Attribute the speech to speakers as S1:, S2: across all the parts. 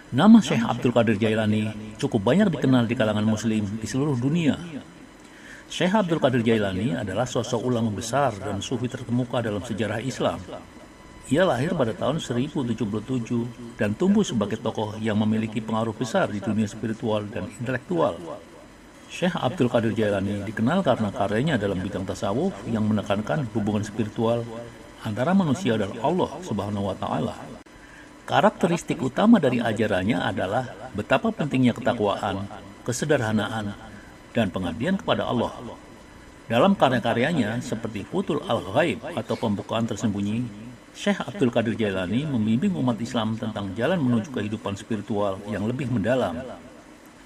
S1: Nama Syekh Abdul Qadir Jailani cukup banyak dikenal di kalangan muslim di seluruh dunia. Syekh Abdul Qadir Jailani adalah sosok ulama besar dan sufi terkemuka dalam sejarah Islam. Ia lahir pada tahun 1077 dan tumbuh sebagai tokoh yang memiliki pengaruh besar di dunia spiritual dan intelektual. Syekh Abdul Qadir Jailani dikenal karena karyanya dalam bidang tasawuf yang menekankan hubungan spiritual antara manusia dan Allah Subhanahu wa Ta'ala. Karakteristik utama dari ajarannya adalah betapa pentingnya ketakwaan, kesederhanaan, dan pengabdian kepada Allah. Dalam karya-karyanya seperti Futhul Al-Ghaib atau Pembukaan Tersembunyi, Syekh Abdul Qadir Jailani membimbing umat Islam tentang jalan menuju kehidupan spiritual yang lebih mendalam.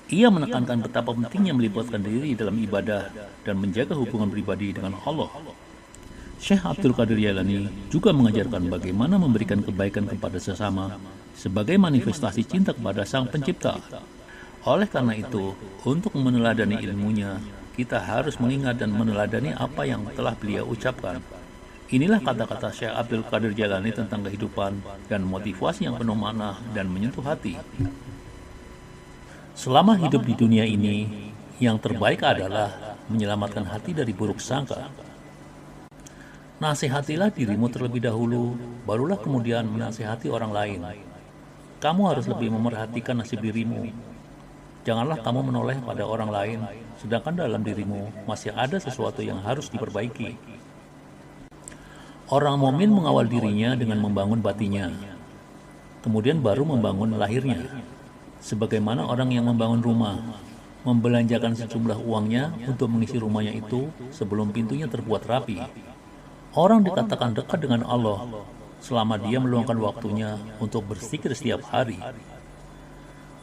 S1: Ia menekankan betapa pentingnya melibatkan diri dalam ibadah dan menjaga hubungan pribadi dengan Allah. Syekh Abdul Qadir Jailani juga mengajarkan bagaimana memberikan kebaikan kepada sesama sebagai manifestasi cinta kepada Sang Pencipta. Oleh karena itu, untuk meneladani ilmunya, kita harus mengingat dan meneladani apa yang telah beliau ucapkan. Inilah kata-kata Syekh Abdul Qadir Jailani tentang kehidupan dan motivasi yang penuh makna dan menyentuh hati. Selama hidup di dunia ini, yang terbaik adalah menyelamatkan hati dari buruk sangka. Nasihatilah dirimu terlebih dahulu, barulah kemudian menasihati orang lain. Kamu harus lebih memerhatikan nasib dirimu. Janganlah kamu menoleh pada orang lain, sedangkan dalam dirimu masih ada sesuatu yang harus diperbaiki. Orang mukmin mengawal dirinya dengan membangun batinnya, kemudian baru membangun lahirnya. Sebagaimana orang yang membangun rumah, membelanjakan sejumlah uangnya untuk mengisi rumahnya itu sebelum pintunya terbuat rapi. Orang dikatakan dekat dengan Allah selama dia meluangkan waktunya untuk berzikir setiap hari.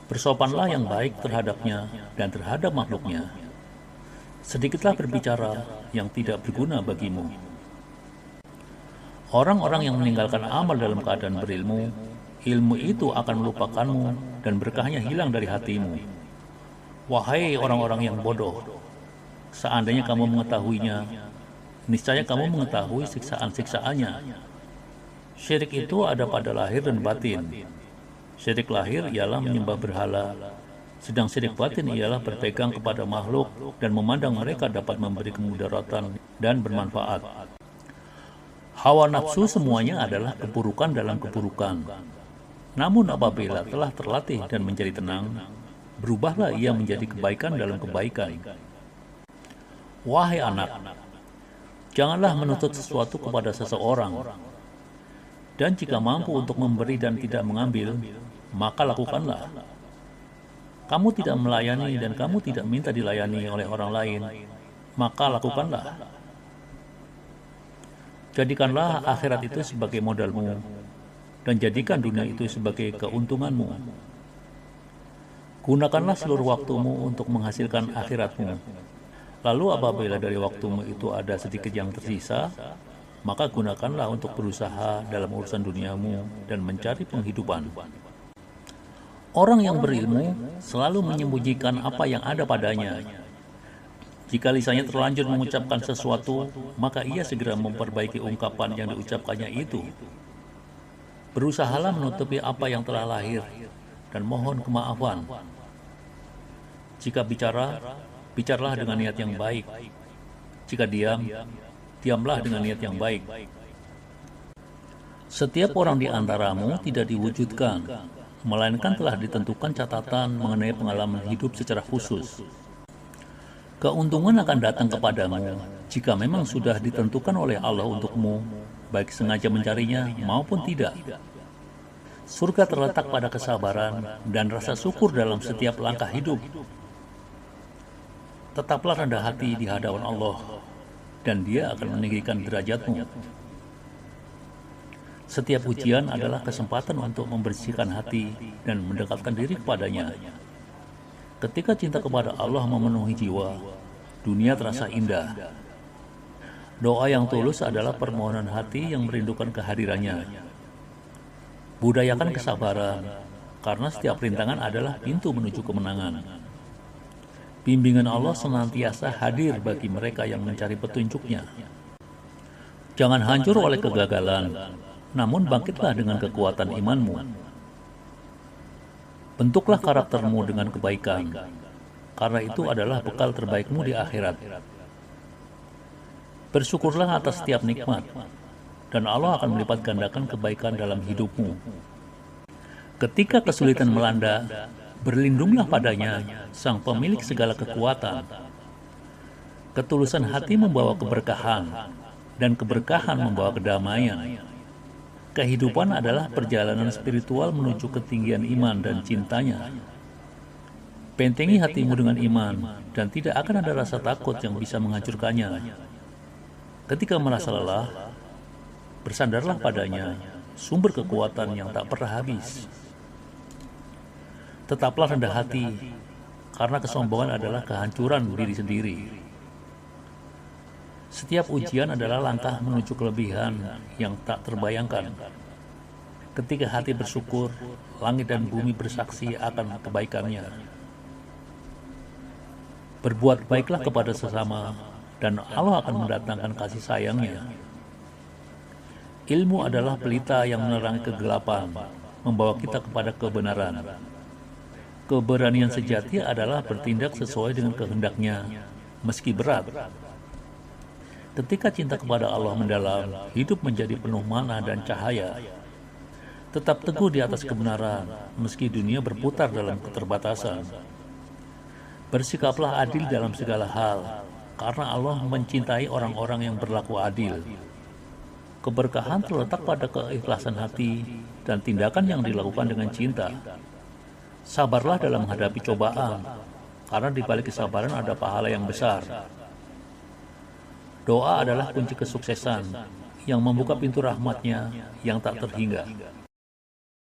S1: Bersopanlah yang baik terhadapnya dan terhadap makhluknya. Sedikitlah berbicara yang tidak berguna bagimu. Orang-orang yang meninggalkan amal dalam keadaan berilmu, ilmu itu akan melupakanmu dan berkahnya hilang dari hatimu. Wahai orang-orang yang bodoh, seandainya kamu mengetahuinya, niscaya kamu mengetahui siksaan-siksaannya. Syirik itu ada pada lahir dan batin. Syirik lahir ialah menyembah berhala, sedang syirik batin ialah berpegang kepada makhluk dan memandang mereka dapat memberi kemudaratan dan bermanfaat. Hawa nafsu semuanya adalah keburukan dalam keburukan. Namun apabila telah terlatih dan menjadi tenang, berubahlah ia menjadi kebaikan dalam kebaikan. Wahai anak, janganlah menuntut sesuatu kepada seseorang, dan jika mampu untuk memberi dan tidak mengambil, maka lakukanlah. Kamu tidak melayani dan kamu tidak minta dilayani oleh orang lain, maka lakukanlah. Jadikanlah akhirat itu sebagai modalmu, dan jadikan dunia itu sebagai keuntunganmu. Gunakanlah seluruh waktumu untuk menghasilkan akhiratmu. Lalu apabila dari waktumu itu ada sedikit yang tersisa, maka gunakanlah untuk berusaha dalam urusan duniamu dan mencari penghidupan. Orang yang berilmu selalu menyembunyikan apa yang ada padanya. Jika lisannya terlanjur mengucapkan sesuatu, maka ia segera memperbaiki ungkapan yang diucapkannya itu. Berusahalah menutupi apa yang telah lahir dan mohon kemaafan. Jika bicara, bicaralah dengan niat yang baik. Jika diam, diamlah dengan niat yang baik. Setiap orang di antaramu tidak diwujudkan, melainkan telah ditentukan catatan mengenai pengalaman hidup secara khusus. Keuntungan akan datang kepadamu jika memang sudah ditentukan oleh Allah untukmu, baik sengaja mencarinya maupun tidak. Surga terletak pada kesabaran dan rasa syukur dalam setiap langkah hidup. Tetaplah rendah hati di hadapan Allah, dan Dia akan meninggikan derajatmu. Setiap ujian adalah kesempatan untuk membersihkan hati dan mendekatkan diri kepadanya. Ketika cinta kepada Allah memenuhi jiwa, dunia terasa indah. Doa yang tulus adalah permohonan hati yang merindukan kehadirannya. Budayakan kesabaran, karena setiap rintangan adalah pintu menuju kemenangan. Bimbingan Allah senantiasa hadir bagi mereka yang mencari petunjuknya. Jangan hancur oleh kegagalan, namun bangkitlah dengan kekuatan imanmu. Bentuklah karaktermu dengan kebaikan, karena itu adalah bekal terbaikmu di akhirat. Bersyukurlah atas setiap nikmat, dan Allah akan melipat gandakan kebaikan dalam hidupmu. Ketika kesulitan melanda, berlindunglah padanya, Sang pemilik segala kekuatan. Ketulusan hati membawa keberkahan, dan keberkahan membawa kedamaian. Kehidupan adalah perjalanan spiritual menuju ketinggian iman dan cintanya. Bentengi hatimu dengan iman, dan tidak akan ada rasa takut yang bisa menghancurkannya. Ketika merasa lelah, bersandarlah padanya, sumber kekuatan yang tak pernah habis. Tetaplah rendah hati, karena kesombongan adalah kehancuran diri sendiri. Setiap ujian adalah langkah menuju kelebihan yang tak terbayangkan. Ketika hati bersyukur, langit dan bumi bersaksi akan kebaikannya. Berbuat baiklah kepada sesama, dan Allah akan mendatangkan kasih sayangnya. Ilmu adalah pelita yang menerangi kegelapan, membawa kita kepada kebenaran. Keberanian sejati adalah bertindak sesuai dengan kehendaknya, meski berat. Ketika cinta kepada Allah mendalam, hidup menjadi penuh makna dan cahaya. Tetap teguh di atas kebenaran, meski dunia berputar dalam keterbatasan. Bersikaplah adil dalam segala hal, karena Allah mencintai orang-orang yang berlaku adil. Keberkahan terletak pada keikhlasan hati dan tindakan yang dilakukan dengan cinta. Sabarlah dalam menghadapi cobaan, karena di balik kesabaran ada pahala yang besar. Doa adalah kunci kesuksesan yang membuka pintu rahmatnya yang tak terhingga.